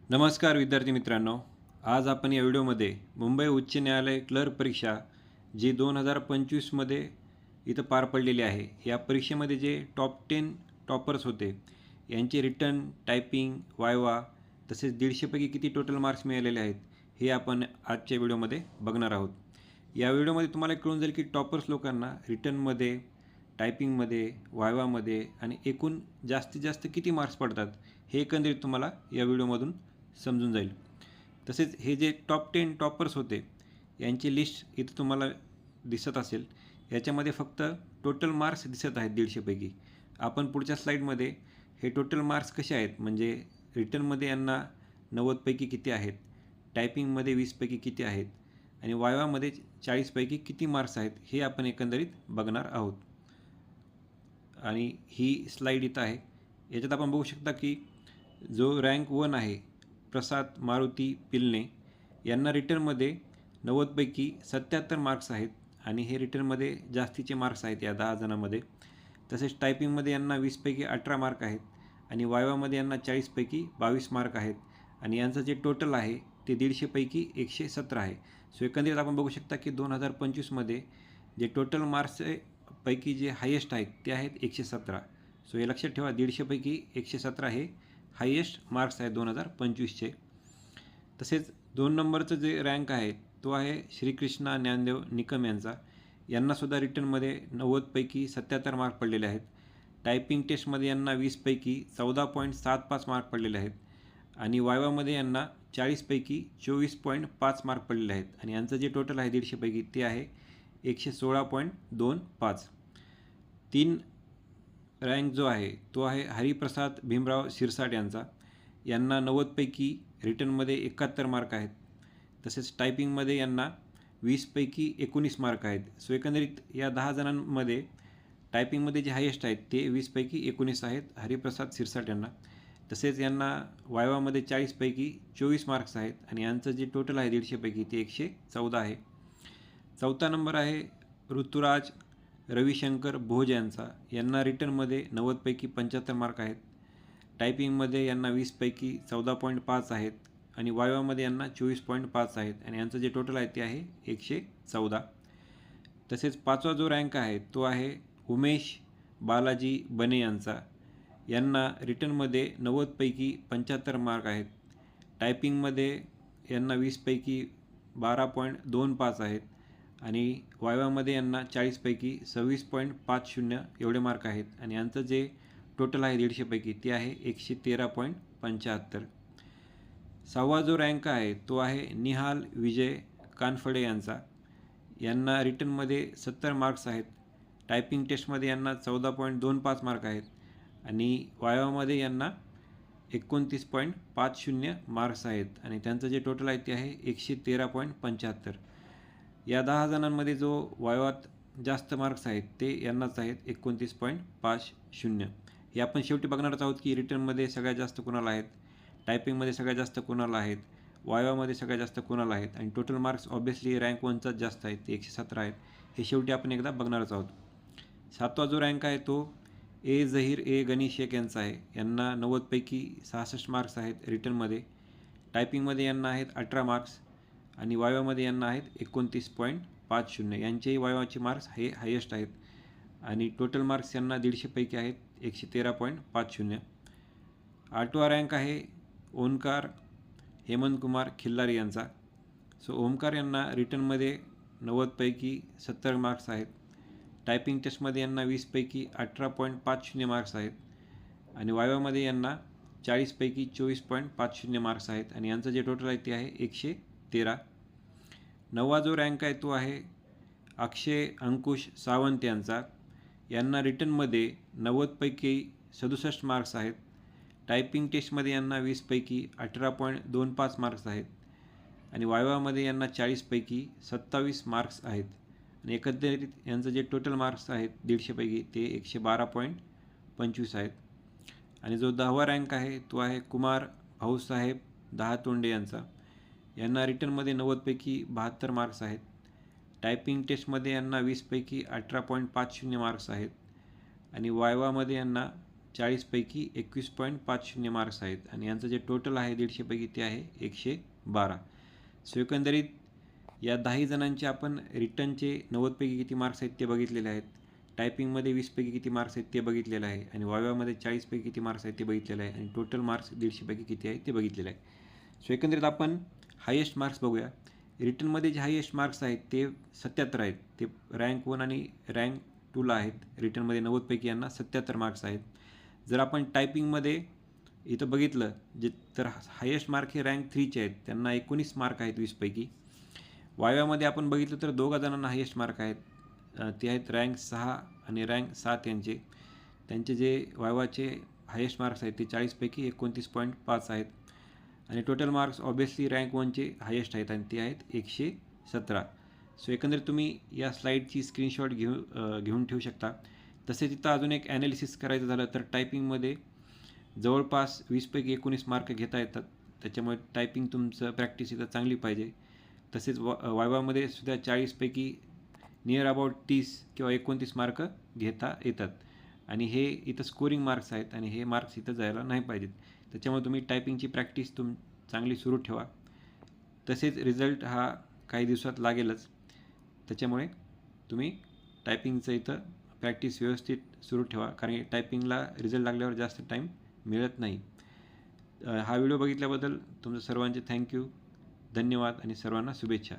नमस्कार विद्यार्थी मित्रांनो. आज आपण या व्हिडिओमध्ये मुंबई उच्च न्यायालय क्लर्क परीक्षा जी 2025मध्ये इथं पार पडलेली आहे, या परीक्षेमध्ये जे टॉप 10 टॉपर्स होते यांचे रिटन, टायपिंग, वायवा तसेच 150पैकी किती टोटल मार्क्स मिळालेले आहेत हे आपण आजच्या व्हिडिओमध्ये बघणार आहोत. या व्हिडिओमध्ये तुम्हाला कळून जाईल की टॉपर्स लोकांना रिटनमध्ये, टायपिंगमध्ये, वायवामध्ये आणि एकूण जास्तीत जास्त किती मार्क्स पडतात हे एकंदरीत तुम्हाला या व्हिडिओमधून समजून जाईल. तसेच हे जे टॉप 10 टॉपर्स होते यांची लिस्ट इथं तुम्हाला दिसत असेल. याच्यामध्ये फक्त टोटल मार्क्स दिसत आहेत 150पैकी. आपण पुढच्या स्लाईडमध्ये हे टोटल मार्क्स कसे आहेत, म्हणजे रिटनमध्ये यांना 90पैकी किती आहेत, टायपिंगमध्ये 20पैकी किती आहेत आणि वायवामध्ये 40पैकी किती मार्क्स आहेत हे आपण एकंदरीत बघणार आहोत. आणि ही स्लाईड इथं आहे. याच्यात आपण बघू शकता की जो रँक 1 आहे प्रसाद मारुती पिल्ले यांना रिटनमध्ये 90पैकी 77 मार्क्स आहेत आणि हे रिटनमध्ये जास्तीचे मार्क्स आहेत या 10 जणांमध्ये. तसेच टायपिंगमध्ये यांना 20पैकी 18 मार्क आहेत आणि वायवामध्ये यांना 40पैकी 22 मार्क आहेत आणि यांचं जे टोटल आहे ते 150पैकी 117 आहे. सो एकंदरीत आपण बघू शकता की 2025मध्ये जे टोटल मार्क्स पैकी जे हायेस्ट आहेत ते आहेत 117. सो हे लक्षात ठेवा, 150पैकी 117 हे हायेस्ट मार्क्स आहेत 2025चे. तसेच 2 नंबरचं जे रँक आहे तो आहे श्रीकृष्णा ज्ञानदेव निकम यांनासुद्धा रिटनमध्ये 90पैकी 77 मार्क पडलेले आहेत. टायपिंग टेस्टमध्ये यांना 20पैकी 14.75 मार्क पडलेले आहेत आणि वायवामध्ये यांना 40पैकी 24.5 मार्क पडलेले आहेत आणि यांचं जे टोटल आहे 150पैकी ते आहे 116.25. 3 रँक जो आहे तो आहे हरिप्रसाद भीमराव शिरसाट यांना 90पैकी रिटनमध्ये 71 मार्क आहेत. तसेच टायपिंगमध्ये यांना 20पैकी 19 मार्क आहेत. सो एकंदरीत या 10 जणांमध्ये टायपिंगमध्ये जे हायेस्ट आहेत ते 20पैकी 19 आहेत हरिप्रसाद शिरसाट यांना. तसेच यांना वायवामध्ये 40पैकी 24 मार्क्स आहेत आणि यांचं जे टोटल आहे 150पैकी ते 114 आहे. 4था नंबर आहे ऋतुराज रविशंकर भोज यांना रिटनमध्ये 90पैकी 75 मार्क आहेत. टायपिंगमध्ये यांना 20पैकी 14.5 आहेत आणि वायवामध्ये यांना 24.5 आहेत आणि यांचं जे टोटल आहे ते आहे 114. तसेच 5वा जो रँक आहे तो आहे उमेश बालाजी बने यांना रिटनमध्ये 90पैकी 75 मार्क आहेत. टायपिंगमध्ये यांना 20पैकी 12.25 आहेत आणि वायवामध्ये यांना 40पैकी 26.50 एवढे मार्क आहेत आणि यांचं जे टोटल आहे 150पैकी ते आहे 113.75. 6वा जो रँक आहे तो आहे निहाल विजय कानफडे यांना रिटनमध्ये 70 मार्क्स आहेत. टायपिंग टेस्टमध्ये यांना 14.25 मार्क आहेत आणि वायवामध्ये यांना 29.50 मार्क्स आहेत आणि त्यांचं जे टोटल आहे ते आहे 113.75. या 10 जणांमध्ये जो वायवात जास्त मार्क्स आहेत ते यांनाच आहेत 29.50. हे आपण शेवटी बघणारच आहोत की रिटनमध्ये सगळ्यात जास्त कोणाला आहेत, टायपिंगमध्ये सगळ्यात जास्त कोणाला आहेत, वायवामध्ये सगळ्यात जास्त कोणाला आहेत आणि टोटल मार्क्स ऑब्व्हियसली रँक 1चाच जास्त आहेत, ते 117 आहेत. हे शेवटी आपण एकदा बघणारच आहोत. 7वा जो रँक आहे तो झहीर गणी शेख आहे. यांना 90पैकी 66 मार्क्स आहेत रिटनमध्ये. टायपिंगमध्ये यांना आहेत 18 मार्क्स आणि वायवामध्ये यांना आहेत 29.50. यांचेही वायवाचे मार्क्स हे हायेस्ट आहेत आणि टोटल मार्क्स यांना 150पैकी आहेत 113.50. 8वा रँक आहे ओंकार हेमंतकुमार खिल्लारी सो ओंकार यांना रिटनमध्ये 90पैकी 70 मार्क्स आहेत. टायपिंग टेस्टमध्ये यांना 20पैकी 18.50 मार्क्स आहेत आणि वायवामध्ये यांना 40पैकी 24.50 मार्क्स आहेत आणि यांचं जे टोटल आहे ते आहे 113. 9वा जो रँक आहे तो आहे अक्षय अंकुश सावंत यांना रिटनमध्ये 90पैकी 67 मार्क्स आहेत. टायपिंग टेस्टमध्ये यांना 20पैकी 18.25 मार्क्स आहेत आणि वायवामध्ये यांना 40पैकी 27 मार्क्स आहेत आणि एकंदरीत यांचं जे टोटल मार्क्स आहेत 150पैकी ते 112.25 आहेत. आणि जो 10वा रँक आहे तो आहे कुमार भाऊसाहेब दहातोंडे यांना रिटनमध्ये 90पैकी 72 मार्क्स आहेत. टायपिंग टेस्टमध्ये यांना 20पैकी 18.50 मार्क्स आहेत आणि वायवामध्ये यांना 40पैकी 21.50 मार्क्स आहेत आणि यांचं जे टोटल आहे 150पैकी ते आहे 112. सो एकंदरीत या 10 जणांचे आपण रिटर्नचे 90पैकी किती मार्क्स आहेत ते बघितलेले आहेत, टायपिंगमध्ये 20पैकी किती मार्क्स आहेत ते बघितलेलं आहे आणि वायवामध्ये 40पैकी किती मार्क्स आहेत ते बघितलेलं आहे आणि टोटल मार्क्स 150पैकी किती आहेत ते बघितलेलं आहे. सो एकंदरीत आपण हायेस्ट मार्क्स बघूया. रिटर्नमध्ये जे हायेस्ट मार्क्स आहेत ते 77 आहेत. ते रँक 1 आणि रँक 2ला आहेत. रिटर्नमध्ये 90पैकी यांना 77 मार्क्स आहेत. जर आपण टायपिंगमध्ये इथं बघितलं तर हायेस्ट मार्क हे रँक 3चे आहेत, त्यांना 19 मार्क आहेत 20पैकी. वायवामध्ये आपण बघितलं तर दोघा जणांना हायेस्ट मार्क आहेत, ते आहेत रँक 6 आणि रँक 7 यांचे. त्यांचे जे वायवाचे हायेस्ट मार्क्स आहेत ते 40पैकी 29.5 आहेत आणि टोटल मार्क्स ऑब्वियसली रँक 1चे हायेस्ट आहेत आणि ते आहेत 117. सो एकंदरीत तुम्ही या स्लाईडची स्क्रीनशॉट घेऊन ठेवू शकता. तसेच इथं अजून एक ॲनालिसिस करायचं झालं तर टायपिंगमध्ये जवळपास 20पैकी 19 मार्क घेता येतात, त्याच्यामुळे टायपिंग तुमचं प्रॅक्टिस इथं चांगली पाहिजे. तसेच वायवामध्ये सुद्धा 40पैकी नियर अबाउट 30 किंवा 29 मार्क घेता येतात आणि हे इथं स्कोरिंग मार्क्स आहेत आणि हे मार्क्स इथं जायला नाही पाहिजेत. त्याच्यामुळे तुम्ही टायपिंगची प्रॅक्टिस चांगली सुरू ठेवा. तसेच रिझल्ट हा काही दिवसात लागेलच, त्याच्यामुळे तुम्ही टायपिंगचं इथं प्रॅक्टिस व्यवस्थित सुरू ठेवा, कारण की टायपिंगला रिझल्ट लागल्यावर जास्त टाईम मिळत नाही. हा व्हिडिओ बघितल्याबद्दल तुमचं सर्वांचे थँक्यू, धन्यवाद आणि सर्वांना शुभेच्छा.